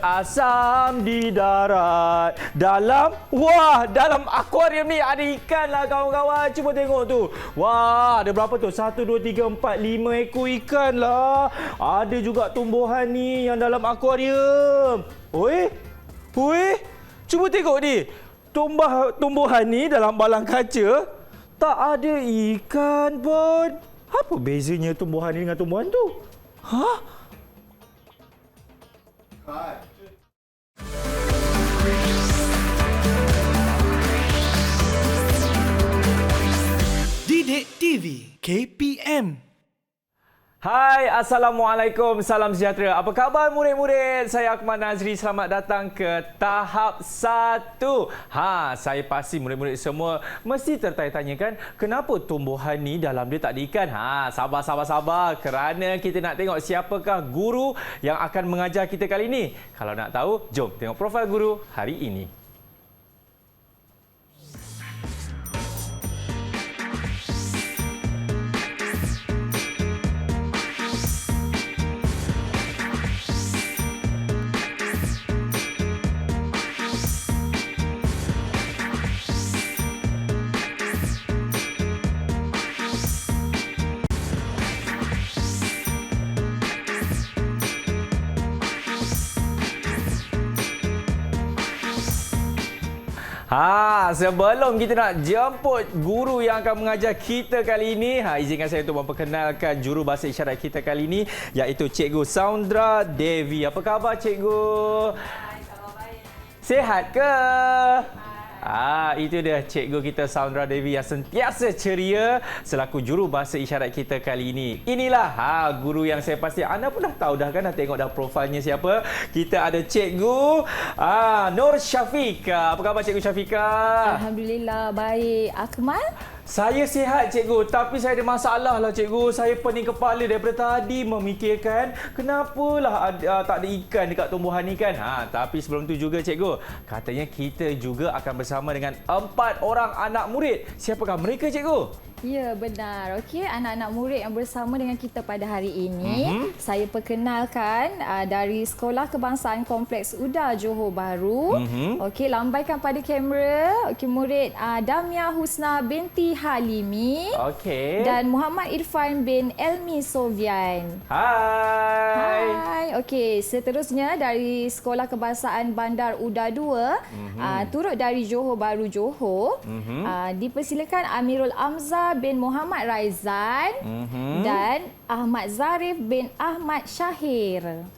berasam di darat. Dalam akuarium ni ada ikan lah kawan-kawan. Cuba tengok tu. Wah, ada berapa tu? 1, 2, 3, 4, 5 ekor ikan lah. Ada juga tumbuhan ni yang dalam akuarium. Oi, cuba tengok ni. Tumbuhan ni dalam balang kaca tak ada ikan pun. Apa bezanya tumbuhan ni dengan tumbuhan tu? Hah? Didik TV KPM. Hai, Assalamualaikum, salam sejahtera. Apa khabar murid-murid? Saya Akmal Nazri, selamat datang ke tahap 1. Saya pasti murid-murid semua mesti tertanya-tanya kan, kenapa tumbuhan ni dalam dia tak ada ikan? Sabar. Kerana kita nak tengok siapakah guru yang akan mengajar kita kali ini. Kalau nak tahu, jom tengok profil guru hari ini. Sebelum kita nak jemput guru yang akan mengajar kita kali ini, izinkan saya untuk memperkenalkan juru bahasa isyarat kita kali ini, iaitu Cikgu Saundra Devi. Apa khabar Cikgu? Hai, khabar baik. Sihat ke? Itu dia Cikgu kita Saundra Devi yang sentiasa ceria selaku juru bahasa isyarat kita kali ini. Inilah guru yang saya pasti anda pun dah tahu dah kan, dah tengok dah profilnya siapa. Kita ada Cikgu Nur Syafiqah. Apa khabar Cikgu Syafiqah? Alhamdulillah baik. Akmal? Saya sihat Cikgu, tapi saya ada masalah lah Cikgu. Saya pening kepala daripada tadi memikirkan kenapalah tak ada ikan dekat tumbuhan ni kan. Tapi sebelum tu juga Cikgu, katanya kita juga akan bersama dengan 4 orang anak murid. Siapakah mereka Cikgu? Ya, benar. Okey, anak-anak murid yang bersama dengan kita pada hari ini, saya perkenalkan dari Sekolah Kebangsaan Kompleks UDA Johor Bahru. Okey, lambaikan pada kamera. Okey, murid Damia Husna binti Halimi. Okey. Dan Muhammad Irfan bin Elmi Sofian. Hai. Okey, seterusnya dari Sekolah Kebangsaan Bandar UDA 2, turut dari Johor Bahru Johor. Dipersilakan Amirul Amza bin Muhammad Raizan dan Ahmad Zarif bin Ahmad Syahir.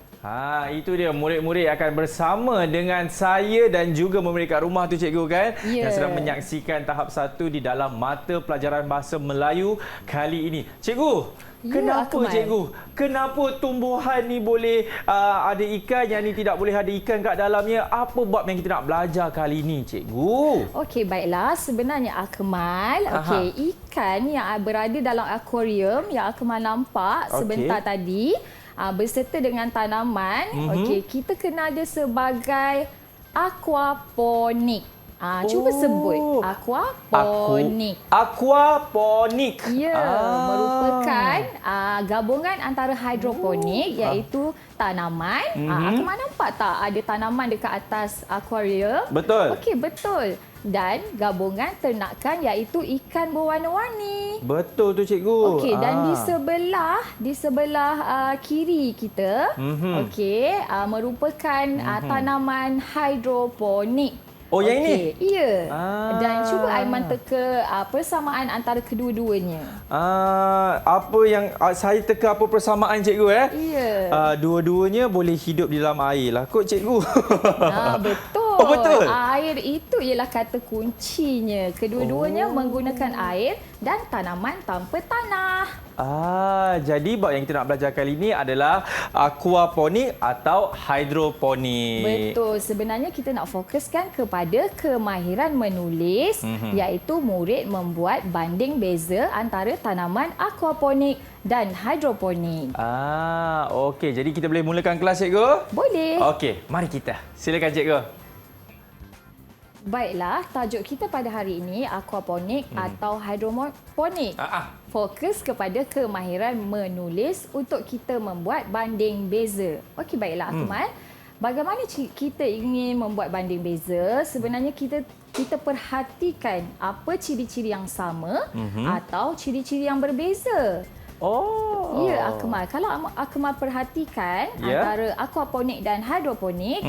Itu dia murid-murid akan bersama dengan saya dan juga murid kat rumah tu Cikgu kan, yang sedang menyaksikan tahap 1 di dalam mata pelajaran bahasa Melayu kali ini. Cikgu, kenapa Cikgu? Kenapa tumbuhan ni boleh ada ikan, yang ni tidak boleh ada ikan kat dalamnya? Apa bab yang kita nak belajar kali ini Cikgu? Okey, baiklah. Sebenarnya Akmal, ikan yang berada dalam akuarium yang Akmal nampak sebentar tadi, berserta dengan tanaman, kita kenal dia sebagai aquaponik. Cuba sebut aquaponik. Aquaponik. Ya, merupakan gabungan antara hidroponik, iaitu tanaman. Akmal nampak tak ada tanaman dekat atas akuarium? Betul. Okey, betul. Dan gabungan ternakan, iaitu ikan berwarna-warni. Betul tu Cikgu. Okey, dan di sebelah kiri kita, merupakan tanaman hidroponik. Oh, yang ini? Ya. Dan cuba Aiman teka persamaan antara kedua-duanya. Apa yang saya teka apa persamaan Cikgu Ya. Dua-duanya boleh hidup di dalam air lah kot Cikgu. Betul. Oh, betul. Air itu ialah kata kuncinya. Kedua-duanya menggunakan air dan tanaman tanpa tanah. Jadi bab yang kita nak belajar kali ini adalah aquaponik atau hidroponik. Betul. Sebenarnya kita nak fokuskan kepada kemahiran menulis, iaitu murid membuat banding beza antara tanaman aquaponik dan hidroponik. Okey. Jadi kita boleh mulakan kelas Cikgu? Boleh. Okey, mari kita. Silakan Cikgu. Baiklah, tajuk kita pada hari ini aquaponik atau hidroponik. Fokus kepada kemahiran menulis untuk kita membuat banding beza. Okey, baiklah Akmal. bagaimana kita ingin membuat banding beza, sebenarnya kita perhatikan apa ciri-ciri yang sama atau ciri-ciri yang berbeza. Oh. Ya, Akmal. Kalau Akmal perhatikan antara aquaponik dan hidroponik,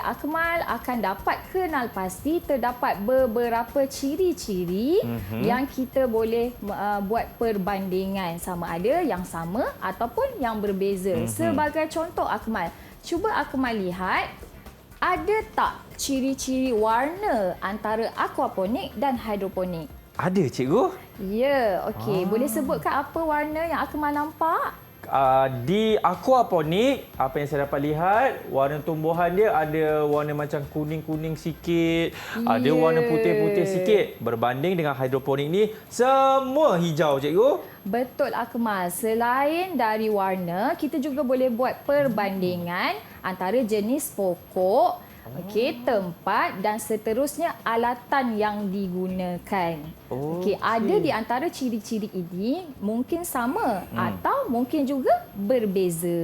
Akmal akan dapat kenal pasti terdapat beberapa ciri-ciri yang kita boleh buat perbandingan sama ada yang sama ataupun yang berbeza. Sebagai contoh Akmal, cuba Akmal lihat ada tak ciri-ciri warna antara aquaponik dan hidroponik? Ada, cikgu. Ya, okey. Boleh sebutkan apa warna yang Akmal nampak? Di aquaponik, apa yang saya dapat lihat, warna tumbuhan dia ada warna macam kuning-kuning sikit, ada warna putih-putih sikit. Berbanding dengan hidroponik ni, semua hijau, cikgu. Betul, Akmal. Selain dari warna, kita juga boleh buat perbandingan antara jenis pokok, tempat dan seterusnya alatan yang digunakan. Ada di antara ciri-ciri ini mungkin sama atau mungkin juga berbeza.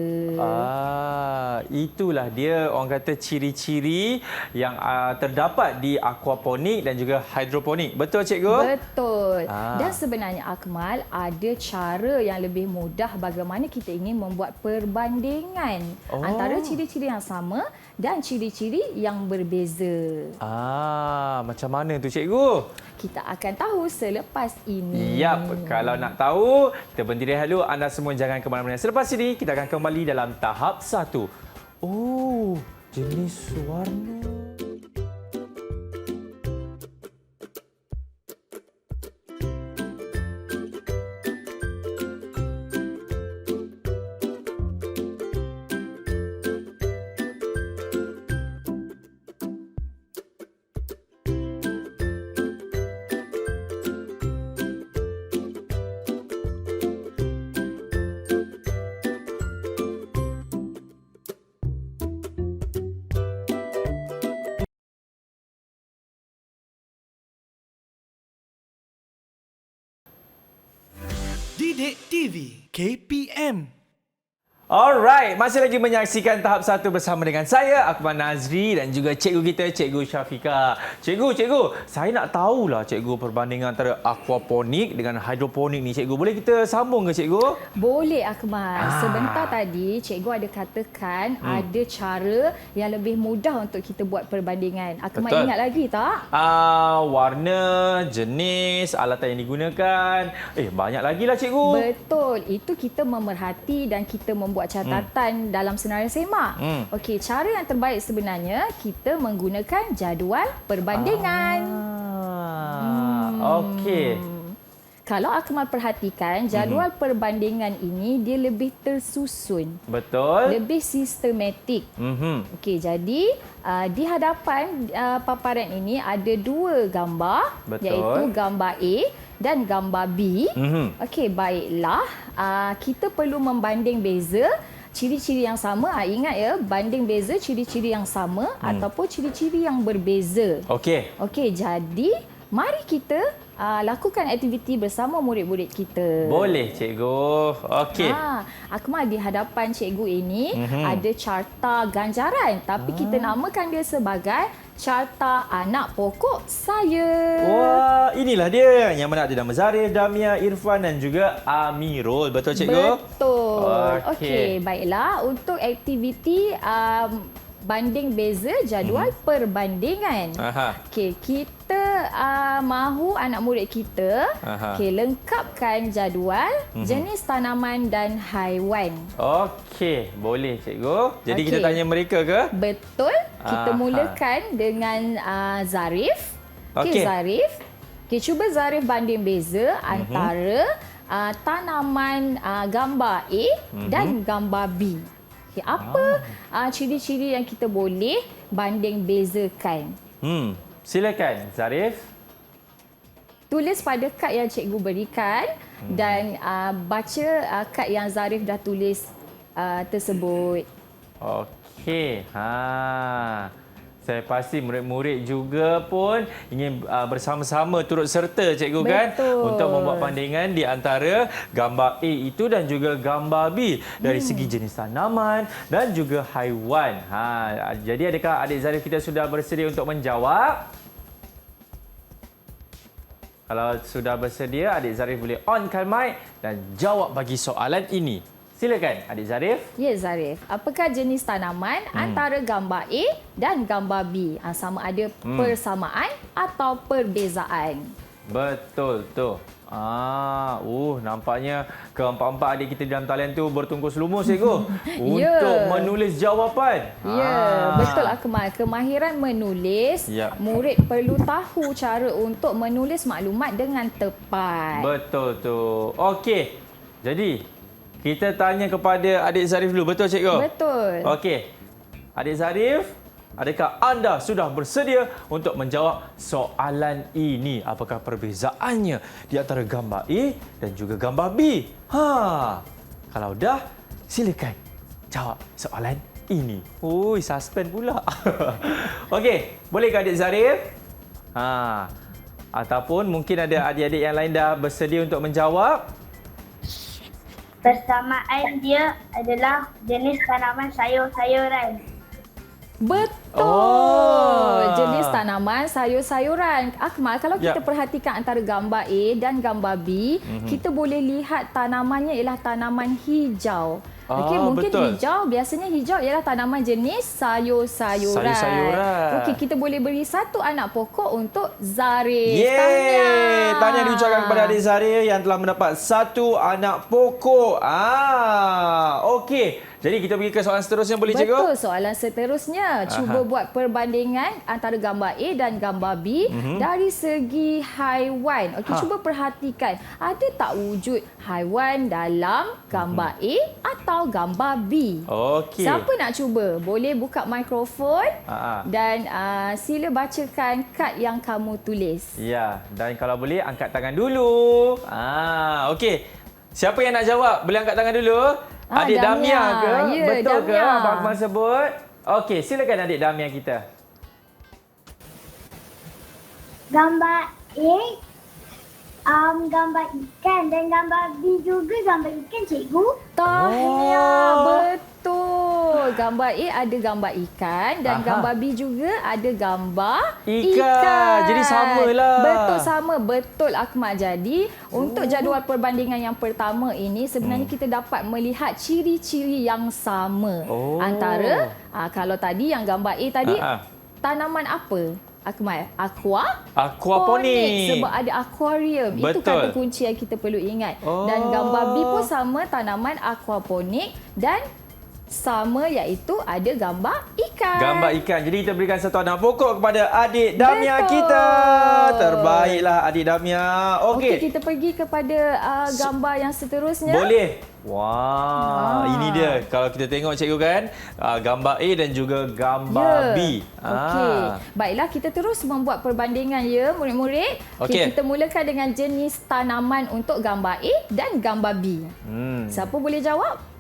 Itulah dia orang kata ciri-ciri yang terdapat di aquaponik dan juga hidroponik. Betul, cikgu? Betul. Dan sebenarnya Akmal, ada cara yang lebih mudah bagaimana kita ingin membuat perbandingan antara ciri-ciri yang sama dan ciri-ciri yang berbeza. Macam mana tu, cikgu? Kita akan tahu selepas ini. Yap, kalau nak tahu, kita berhenti rehat dulu. Anda semua jangan ke mana-mana. Selepas ini, kita akan kembali dalam tahap 1. Oh, jenis warna. Didik TV KPM. Alright, masih lagi menyaksikan tahap 1 bersama dengan saya, Akmal Nazri dan juga cikgu kita, Cikgu Syafiqah. Cikgu, saya nak tahulah cikgu perbandingan antara aquaponik dengan hidroponik ni, cikgu. Boleh kita sambung ke, cikgu? Boleh, Akmal. Sebentar tadi, cikgu ada katakan ada cara yang lebih mudah untuk kita buat perbandingan. Akmal ingat lagi tak? Warna, jenis, alatan yang digunakan. Banyak lagi lah, cikgu. Betul. Itu kita memerhati dan kita membuat catatan dalam senarai semak. Okey, cara yang terbaik sebenarnya kita menggunakan jadual perbandingan. Okey. Kalau Akmal perhatikan, jadual perbandingan ini dia lebih tersusun. Betul. Lebih sistematik. Okey, jadi di hadapan paparan ini ada dua gambar. Betul. Iaitu gambar A dan gambar B. Okey, baiklah. Kita perlu membanding beza ciri-ciri yang sama. Ingat ya, banding beza ciri-ciri yang sama ataupun ciri-ciri yang berbeza. Okey, jadi mari kita lakukan aktiviti bersama murid-murid kita. Boleh, cikgu. Okey. Akmal, di hadapan cikgu ini ada carta ganjaran, tapi kita namakan dia sebagai carta anak pokok saya. Wah, inilah dia yang mana ada nama Zarif, Damia, Irfan dan juga Amirul. Betul, cikgu? Betul. Okey, baiklah. Untuk aktiviti banding beza jadual perbandingan. Okey, kita mahu anak murid kita lengkapkan jadual jenis tanaman dan haiwan. Okey, boleh, cikgu. Jadi kita tanya mereka ke? Betul. Kita mulakan dengan Zarif. Okey, Zarif. Okey, cuba Zarif banding beza antara tanaman gambar A dan gambar B. Apa ciri-ciri yang kita boleh banding bezakan? Silakan, Zarif. Tulis pada kad yang cikgu berikan dan baca kad yang Zarif dah tulis tersebut. Okey. Saya pasti murid-murid juga pun ingin bersama-sama turut serta cikgu kan untuk membuat bandingan di antara gambar A itu dan juga gambar B dari segi jenis tanaman dan juga haiwan. Jadi adakah adik Zarif kita sudah bersedia untuk menjawab? Kalau sudah bersedia, adik Zarif boleh onkan mic dan jawab bagi soalan ini. Silakan adik Zarif. Ya Zarif, apakah jenis tanaman antara gambar A dan gambar B? Sama ada persamaan atau perbezaan? Betul tu. Nampaknya keempat-empat adik kita dalam talian tu bertungkus lumus cikgu untuk menulis jawapan. Ya, betul Akmal. Kemahiran menulis, murid perlu tahu cara untuk menulis maklumat dengan tepat. Betul tu. Okey. Jadi, kita tanya kepada adik Zarif dulu. Betul cikgu? Betul. Okey. Adik Zarif, adakah anda sudah bersedia untuk menjawab soalan ini? Apakah perbezaannya di antara gambar A dan juga gambar B? Kalau dah, silakan jawab soalan ini. Ui, suspend pula. Okey, bolehkah adik Zarif? Ataupun mungkin ada adik-adik yang lain dah bersedia untuk menjawab? Persamaan dia adalah jenis tanaman sayur-sayuran. Betul. Jenis tanaman sayur-sayuran. Akmal, kalau kita perhatikan antara gambar A dan gambar B, kita boleh lihat tanamannya ialah tanaman hijau. Okey, mungkin betul. hijau, biasanya hijau ialah tanaman jenis sayur-sayuran. Sayur-sayuran. Okey, kita boleh beri satu anak pokok untuk Zarif. Yeay! Tahniah diucapkan kepada adik Zarif yang telah mendapat satu anak pokok. Okey. Jadi kita pergi ke soalan seterusnya boleh cikgu? Betul, soalan seterusnya. Cuba buat perbandingan antara gambar A dan gambar B dari segi haiwan. Okey, cuba perhatikan. Ada tak wujud haiwan dalam gambar A atau gambar B? Okey. Siapa nak cuba? Boleh buka mikrofon dan sila bacakan kad yang kamu tulis. Ya, dan kalau boleh angkat tangan dulu. Okey. Siapa yang nak jawab? Boleh angkat tangan dulu. Adik Damia ke? Ya, betul Damia. ke Abang Akmal sebut? Okey, silakan adik Damia kita. Gambar A, gambar ikan dan gambar B juga gambar ikan, cikgu. Tahniah, betul. Gambar A ada gambar ikan dan gambar B juga ada gambar ikan. Jadi samalah. Betul, sama. Betul Akmal. Jadi untuk jadual perbandingan yang pertama ini sebenarnya kita dapat melihat ciri-ciri yang sama. Antara kalau tadi yang gambar A tadi tanaman apa? Akmal, aquaponik. Sebab ada akuarium. Betul. Itu kata kunci yang kita perlu ingat. Dan gambar B pun sama, tanaman aquaponik dan sama iaitu ada gambar ikan. Gambar ikan. Jadi kita berikan satu anak pokok kepada adik Damia kita. Terbaiklah adik Damia. Okey. Kita pergi kepada gambar yang seterusnya. Boleh. Wah, ini dia. Kalau kita tengok cikgu kan, gambar A dan juga gambar B. Okey. Baiklah, kita terus membuat perbandingan ya, murid-murid. Kita mulakan dengan jenis tanaman untuk gambar A dan gambar B. Siapa boleh jawab?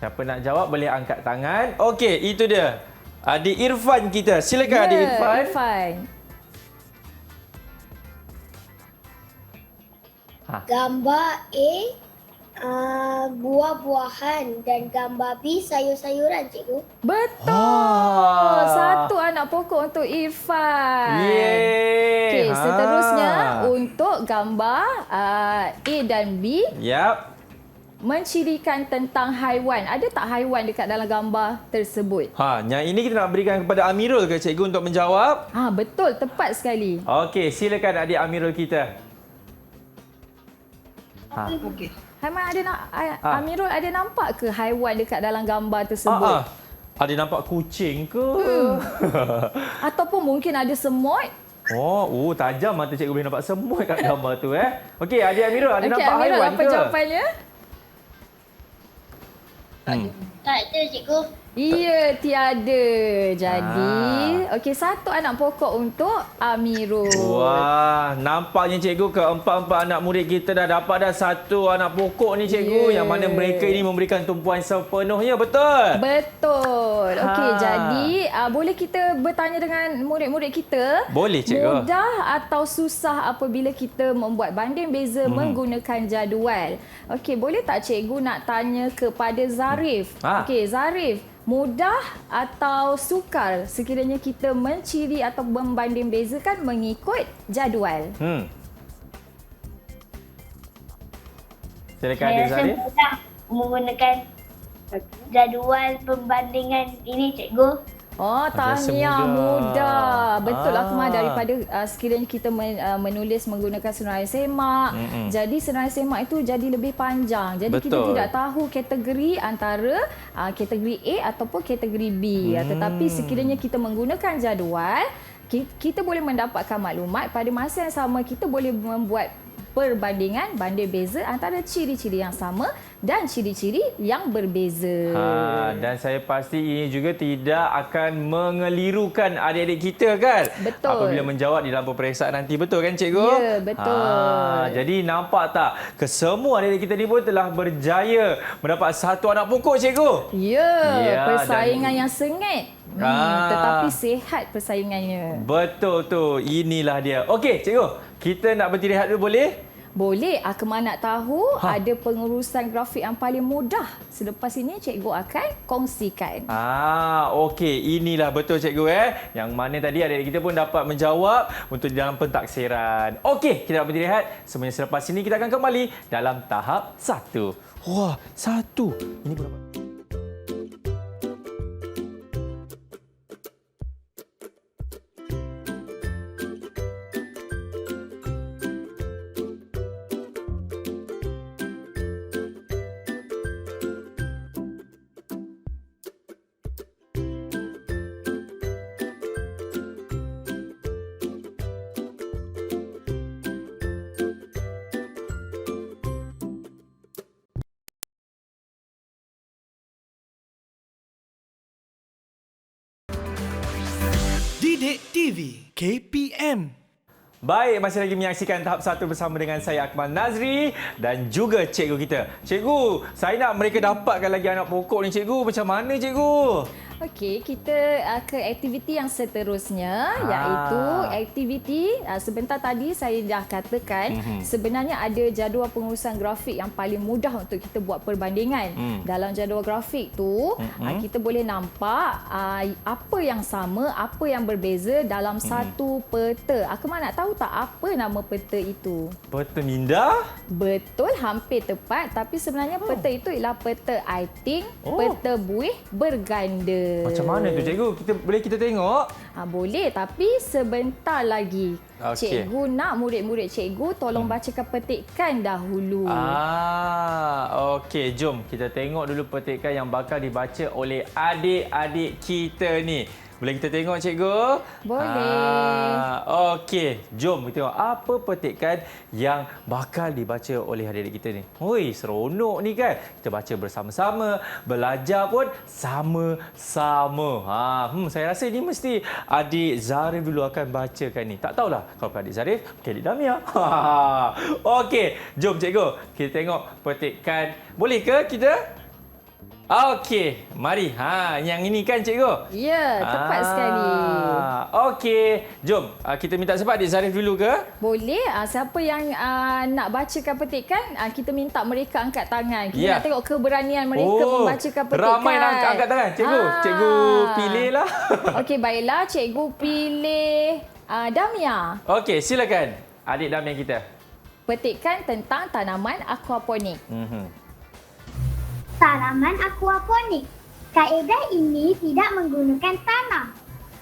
Siapa nak jawab boleh angkat tangan. Okey, itu dia. Adik Irfan kita. Silakan adik Irfan. Gambar A, buah-buahan dan gambar B sayur-sayuran, cikgu. Betul. Satu anak pokok untuk Irfan. Yeay. Okey, seterusnya untuk gambar A dan B. Mencirikan tentang haiwan. Ada tak haiwan dekat dalam gambar tersebut? Yang ini kita nak berikan kepada Amirul ke cikgu untuk menjawab? Betul, tepat sekali. Okey, silakan adik Amirul kita. Okey. Amirul ada nampak ke haiwan dekat dalam gambar tersebut? Ada nampak kucing ke? Ataupun mungkin ada semut? Tajam mata cikgu boleh nampak semut kat gambar tu Okey, adik Amirul ada nampak Amirul, haiwan apa ke? jawapannya? Tak ada, cikgu. Iya, tiada. Jadi, okey, satu anak pokok untuk Amirul. Wah, nampaknya cikgu keempat-empat anak murid kita dah dapat satu anak pokok ni cikgu. Yang mana mereka ini memberikan tumpuan sepenuhnya, betul? Betul. Okey, jadi boleh kita bertanya dengan murid-murid kita. Boleh, cikgu. Mudah atau susah apabila kita membuat banding beza menggunakan jadual? Okey, boleh tak cikgu nak tanya kepada Zarif? Okey, Zarif, mudah atau sukar sekiranya kita menciri atau membanding bezakan mengikut jadual? Silakan Saya Adik rasa Zarif. mudah menggunakan jadual pembandingan ini, cikgu. Oh, Rasa tahniah, mudah. Betul lah, Akmal, Ah. daripada sekiranya kita menulis menggunakan senarai semak. Jadi senarai semak itu jadi lebih panjang. Jadi kita Betul. tidak tahu kategori antara kategori A ataupun kategori B. Tetapi sekiranya kita menggunakan jadual, kita boleh mendapatkan maklumat. Pada masa yang sama, kita boleh membuat perbandingan, banding beza antara ciri-ciri yang sama dan ciri-ciri yang berbeza. Dan saya pasti ini juga tidak akan mengelirukan adik-adik kita kan? Betul. Apabila menjawab di dalam peperiksaan nanti. Betul kan cikgu? Ya, betul. Jadi nampak tak? Kesemua adik-adik kita ni pun telah berjaya mendapat satu anak pokok cikgu. Ya, persaingan yang sengit. Tetapi sihat persaingannya. Betul tu. Inilah dia. Okey cikgu. Kita nak berhenti rehat dulu boleh? Boleh. Akmal nak tahu ada pengurusan grafik yang paling mudah. Selepas ini cikgu akan kongsikan. Okey. Inilah betul cikgu Yang mana tadi adik-adik kita pun dapat menjawab untuk di dalam pentaksiran. Okey, kita nak berhenti rehat. Semuanya selepas ini kita akan kembali dalam tahap 1. Wah, 1. Ini berapa? Didik TV KPM. Baik, masih lagi menyaksikan tahap 1 bersama dengan saya Akmal Nazri dan juga cikgu kita. Cikgu, saya nak mereka dapatkan lagi anak pokok ni cikgu. Macam mana cikgu? Okey, kita ke aktiviti yang seterusnya iaitu aktiviti sebentar tadi saya dah katakan sebenarnya ada jadual pengurusan grafik yang paling mudah untuk kita buat perbandingan. Dalam jadual grafik tu kita boleh nampak apa yang sama, apa yang berbeza dalam satu peta. Akmal nak tahu tak apa nama peta itu? Peta minda? Betul, hampir tepat. Tapi sebenarnya peta itu ialah peta aiting, peta buih berganda. Macam mana tu cikgu? Boleh kita tengok? Boleh, tapi sebentar lagi. Okey. Cikgu nak murid-murid cikgu tolong bacakan petikan dahulu. Okey, jom kita tengok dulu petikan yang bakal dibaca oleh adik-adik kita ni. Boleh kita tengok cikgu? Boleh. Okey, jom kita tengok apa petikan yang bakal dibaca oleh adik-adik kita ni. Oi, seronok ni kan. Kita baca bersama-sama, belajar pun sama-sama. Saya rasa ni mesti adik Zarif dulu akan bacakan ni. Tak tahulah kalau adik Zarif, adik Damia. Okey, jom cikgu. Kita tengok petikan. Boleh ke kita? Okey, mari. Yang ini kan cikgu? Ya, tepat sekali. Okey, jom. Kita minta sebab adik Zarif dulu ke? Boleh. Siapa yang nak bacakan petikan, kita minta mereka angkat tangan. Kita nak tengok keberanian mereka membacakan petikan. Ramai nak angkat tangan. Cikgu, cikgu pilihlah. Okey, baiklah. Cikgu pilih Damia. Okey, silakan. Adik Damia kita. Petikan tentang tanaman aquaponik. Tanaman aquaponik. Kaedah ini tidak menggunakan tanah.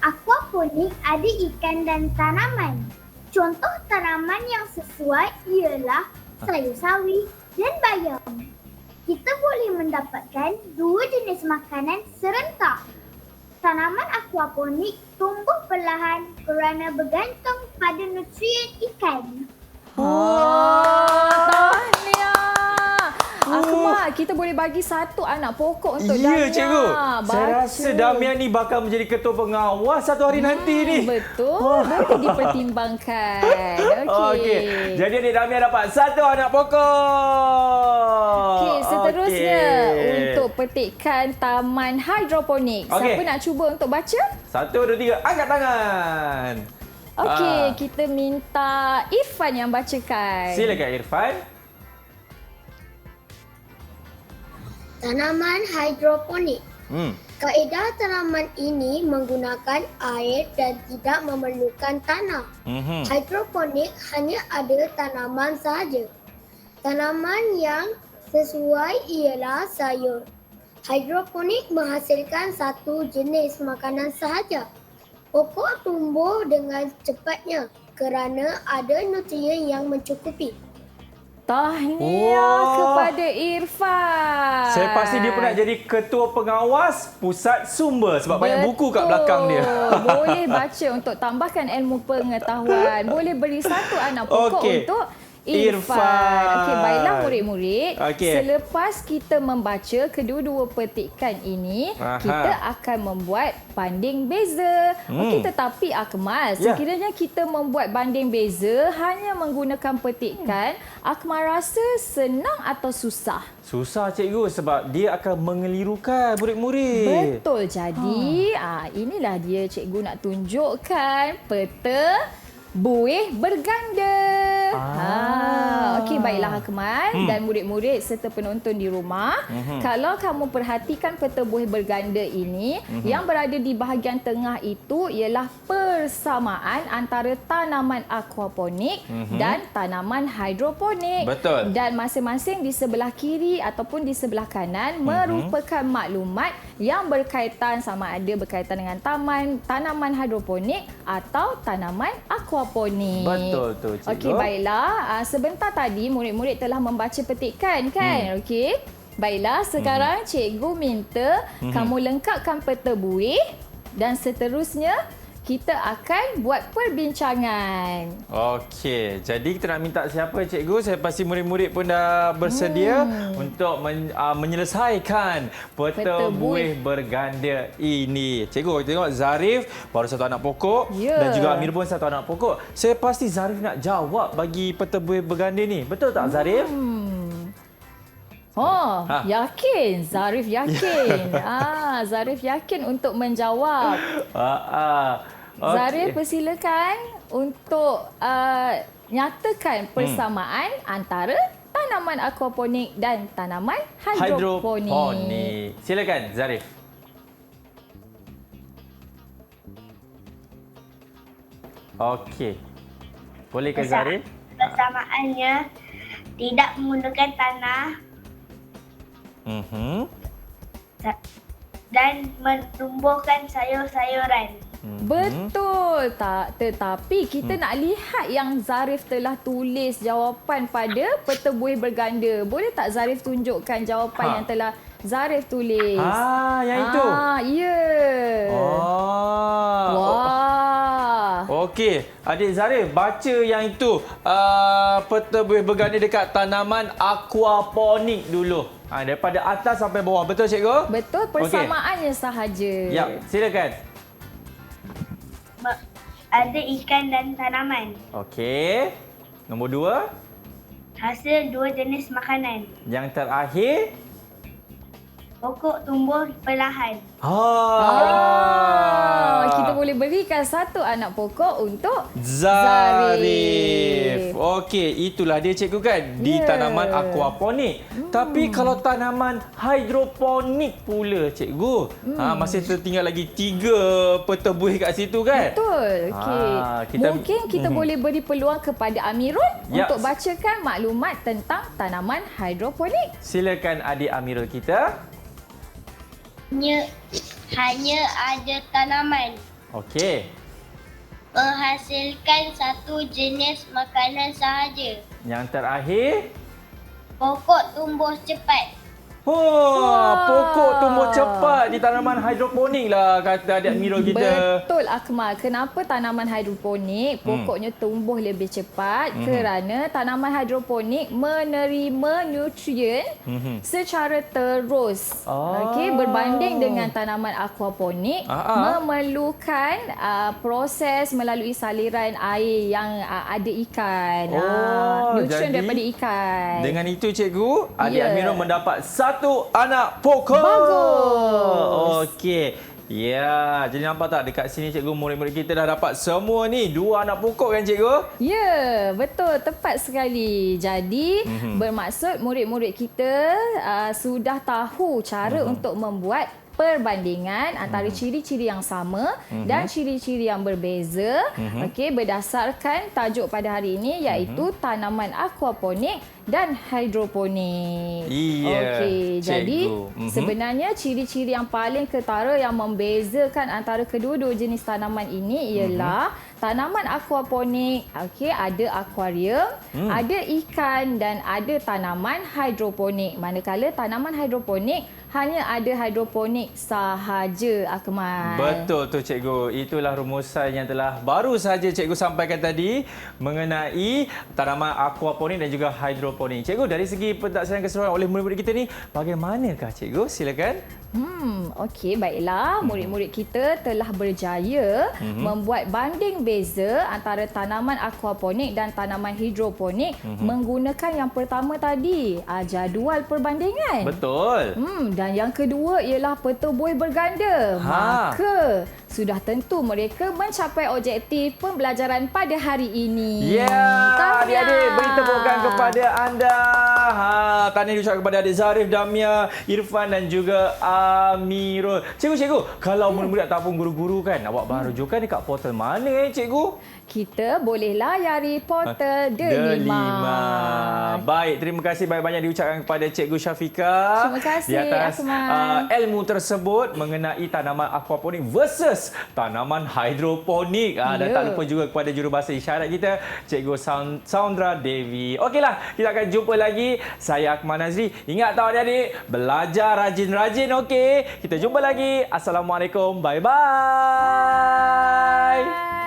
Aquaponik ada ikan dan tanaman. Contoh tanaman yang sesuai ialah sayur sawi dan bayam. Kita boleh mendapatkan dua jenis makanan serentak. Tanaman aquaponik tumbuh perlahan kerana bergantung pada nutrien ikan. Tahniah. Akmal, kita boleh bagi satu anak pokok untuk Damia. Ya, cikgu. Baca. Saya rasa Damia ni bakal menjadi ketua pengawas satu hari nanti ni. Betul. Boleh dipertimbangkan. Okey. Jadi adik Damia dapat satu anak pokok. Okey, seterusnya untuk petikan taman hidroponik. Siapa nak cuba untuk baca? 1, 2, 3, angkat tangan. Okey, kita minta Irfan yang bacakan. Silakan Irfan. Tanaman hidroponik. Kaedah tanaman ini menggunakan air dan tidak memerlukan tanah. Hidroponik hanya ada tanaman sahaja. Tanaman yang sesuai ialah sayur. Hidroponik menghasilkan satu jenis makanan sahaja. Pokok tumbuh dengan cepatnya kerana ada nutrien yang mencukupi. Tahniah kepada Irfan. Saya pasti dia pernah jadi ketua pengawas pusat sumber sebab banyak buku kat belakang dia. Boleh baca untuk tambahkan ilmu pengetahuan. Boleh beri satu anak pokok untuk Irfan. Okey, baiklah murid-murid. Selepas kita membaca kedua-dua petikan ini, kita akan membuat banding beza. Okey, tetapi Akmal, sekiranya kita membuat banding beza hanya menggunakan petikan, Akmal rasa senang atau susah? Susah cikgu sebab dia akan mengelirukan murid-murid. Betul. Jadi, inilah dia cikgu nak tunjukkan peta buih berganda. Okey, baiklah Akmal dan murid-murid serta penonton di rumah. Kalau kamu perhatikan peta buih berganda ini, yang berada di bahagian tengah itu ialah persamaan antara tanaman aquaponik dan tanaman hidroponik. Betul. Dan masing-masing di sebelah kiri ataupun di sebelah kanan merupakan maklumat yang berkaitan, sama ada berkaitan dengan tanaman hidroponik atau tanaman aquaponik. Betul tu cikgu. Okey, baiklah. Sebentar tadi murid-murid telah membaca petikan kan? Okey. Baiklah, sekarang cikgu minta kamu lengkapkan peta buih dan seterusnya kita akan buat perbincangan. Okey, jadi kita nak minta siapa cikgu? Saya pasti murid-murid pun dah bersedia untuk menyelesaikan peta buih berganda ini. Cikgu, tengok Zarif baru satu anak pokok dan juga Amir pun satu anak pokok. Saya pasti Zarif nak jawab bagi peta buih berganda ni. Betul tak Zarif? Yakin. Zarif yakin. Zarif yakin untuk menjawab. Okay. Zarif, persilakan untuk nyatakan persamaan antara tanaman aquaponik dan tanaman hidroponik. Silakan Zarif. Okey. Boleh ke Zarif? Persamaannya tidak menggunakan tanah dan menumbuhkan sayur-sayuran. Betul tak? Tetapi kita nak lihat yang Zarif telah tulis jawapan pada peta buih berganda. Boleh tak Zarif tunjukkan jawapan yang telah Zarif tulis? Yang itu? Ya. Wah. Okey, adik Zarif baca yang itu. Peta buih berganda dekat tanaman aquaponik dulu. Daripada atas sampai bawah. Betul cikgu? Betul, persamaannya sahaja. Ya, silakan. Ada ikan dan tanaman. Okey. Nombor 2. Hasil dua jenis makanan. Yang terakhir. Pokok tumbuh perlahan. Kita boleh berikan satu anak pokok untuk Zarif. Okey, itulah dia cikgu kan di tanaman aquaponik. Tapi kalau tanaman hidroponik pula cikgu, masih tertinggal lagi 3 peta buih kat situ kan? Betul. Okey. Mungkin kita boleh beri peluang kepada Amirul untuk bacakan maklumat tentang tanaman hidroponik. Silakan adik Amirul kita. Hanya ada tanaman. Okey. Menghasilkan satu jenis makanan sahaja. Yang terakhir. Pokok tumbuh cepat. Pokok tumbuh cepat di tanaman hidroponik lah kata adik Amirul kita. Betul Akmal. Kenapa tanaman hidroponik pokoknya tumbuh lebih cepat? Kerana tanaman hidroponik menerima nutrien secara terus. Okey, berbanding dengan tanaman aquaponik memerlukan proses melalui saliran air yang ada ikan. Nutrien daripada ikan. Dengan itu cikgu, adik Amirul mendapat satu anak pokok. Bagus. Okey. Ya, jadi nampak tak dekat sini cikgu, murid-murid kita dah dapat semua ni 2 anak pokok kan cikgu? Ya, betul. Tepat sekali. Jadi, bermaksud murid-murid kita sudah tahu cara untuk membuat perbandingan antara ciri-ciri yang sama dan ciri-ciri yang berbeza okey, berdasarkan tajuk pada hari ini iaitu tanaman aquaponik dan hidroponik. Iya, Okey, jadi cikgu. sebenarnya ciri-ciri yang paling ketara yang membezakan antara kedua-dua jenis tanaman ini ialah tanaman aquaponik, okey, ada akuarium, ada ikan dan ada tanaman hidroponik. Manakala tanaman hidroponik hanya ada hidroponik sahaja, Akmal. Betul tu cikgu. Itulah rumusan yang telah baru saja cikgu sampaikan tadi mengenai tanaman aquaponik dan juga hidroponik. Cikgu, dari segi pelaksanaan keseluruhan oleh murid-murid kita ni, bagaimanakah cikgu? Silakan. Okey, baiklah. Murid-murid kita telah berjaya membuat banding beza antara tanaman aquaponik dan tanaman hidroponik menggunakan yang pertama tadi, jadual perbandingan. Betul. Dan yang kedua ialah peta buih berganda. Maka sudah tentu mereka mencapai objektif pembelajaran pada hari ini. Ya, adik-adik, beri tepukan kepada anda. Tahniah diucapkan kepada adik Zarif, Damia, Irfan dan juga Amirul. Cikgu, kalau murid-murid ataupun guru-guru kan, awak baru rujukan dekat portal mana cikgu? Kita boleh layari portal Delima. Baik, terima kasih banyak-banyak diucapkan kepada Cikgu Syafika. Terima kasih, di atas Akmal. ilmu tersebut mengenai tanaman aquaponik versus tanaman hidroponik. Dan tak lupa juga kepada jurubahasa isyarat kita, Cikgu Saundra Devi. Okeylah, kita akan jumpa lagi. Saya Akmal Nazri. Ingat tahu adik-adik, belajar rajin-rajin, okey? Kita jumpa lagi. Assalamualaikum. Bye-bye. Bye.